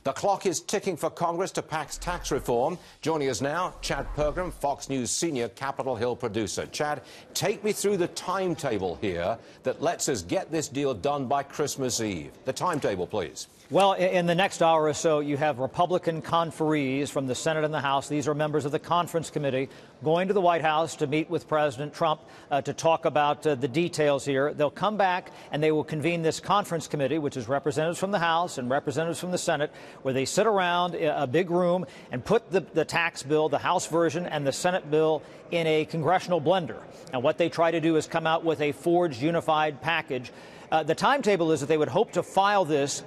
The clock is ticking for Congress to pass tax reform. Joining us now, Chad Pergram, Fox News senior Capitol Hill producer. Chad, take me through the timetable here that lets us get this deal done by Christmas Eve. The timetable, please. Well, in the next hour or so, you have Republican conferees from the Senate and the House. These are members of the conference committee going to the White House to meet with President Trump to talk about the details here. They'll come back and they will convene this conference committee, which is representatives from the House and representatives from the Senate, where they sit around a big room and put the tax bill, the House version and the Senate bill, in a congressional blender. And what they try to do is come out with a forged, unified package. The timetable is that they would hope to file this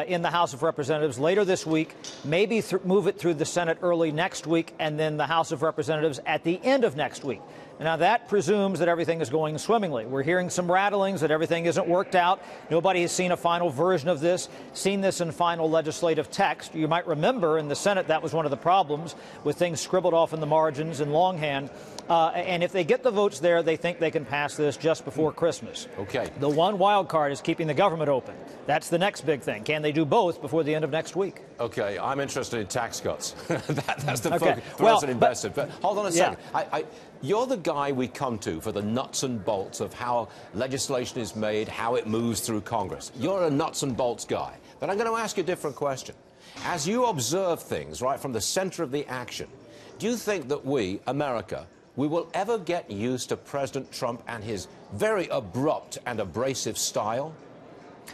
in the House of Representatives later this week, maybe move it through the Senate early next week, and then the House of Representatives at the end of next week. Now, that presumes that everything is going swimmingly. We're hearing some rattlings that everything isn't worked out. Nobody has seen a final version of this, seen this in final legislative text. You might remember in the Senate that was one of the problems, with things scribbled off in the margins in longhand. And if they get the votes there, they think they can pass this just before Christmas. Okay. The one wild card is keeping the government open. That's the next big thing. Can they do both before the end of next week? Okay, I'm interested in tax cuts. That's the okay. focus for us as an investor. But hold on a second. Yeah. You're the guy we come to for the nuts and bolts of how legislation is made, how it moves through Congress. You're a nuts and bolts guy. But I'm going to ask you a different question. As you observe things right from the center of the action, do you think that we, America, we will ever get used to President Trump and his very abrupt and abrasive style?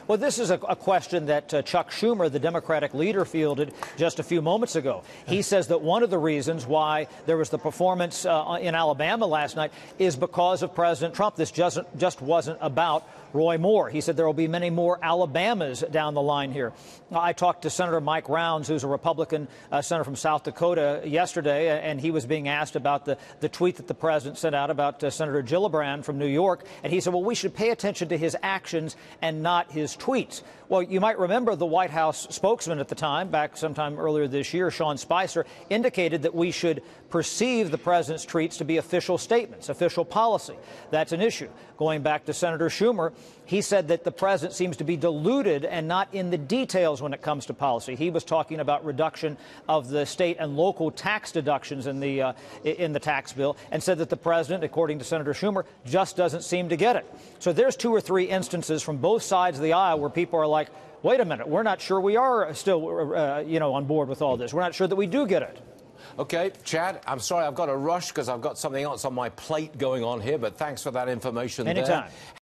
Well, this is a question that Chuck Schumer, the Democratic leader, fielded just a few moments ago. He says that one of the reasons why there was the performance in Alabama last night is because of President Trump. This just wasn't about Roy Moore. He said there will be many more Alabamas down the line here. I talked to Senator Mike Rounds, who's a Republican senator from South Dakota, yesterday, and he was being asked about the tweet that the president sent out about Senator Gillibrand from New York. And he said, well, we should pay attention to his actions and not his tweets. Well, you might remember the White House spokesman at the time, back sometime earlier this year, Sean Spicer, indicated that we should perceive the president's tweets to be official statements, official policy. That's an issue. Going back to Senator Schumer, he said that the president seems to be deluded and not in the details when it comes to policy. He was talking about reduction of the state and local tax deductions in the tax bill, and said that the president, according to Senator Schumer, just doesn't seem to get it. So there's two or three instances from both sides of the aisle where people are like, wait a minute, we're not sure we are still on board with all this. We're not sure that we do get it. Okay, Chad, I'm sorry I've got to rush because I've got something else on my plate going on here, but thanks for that information. Anytime. There.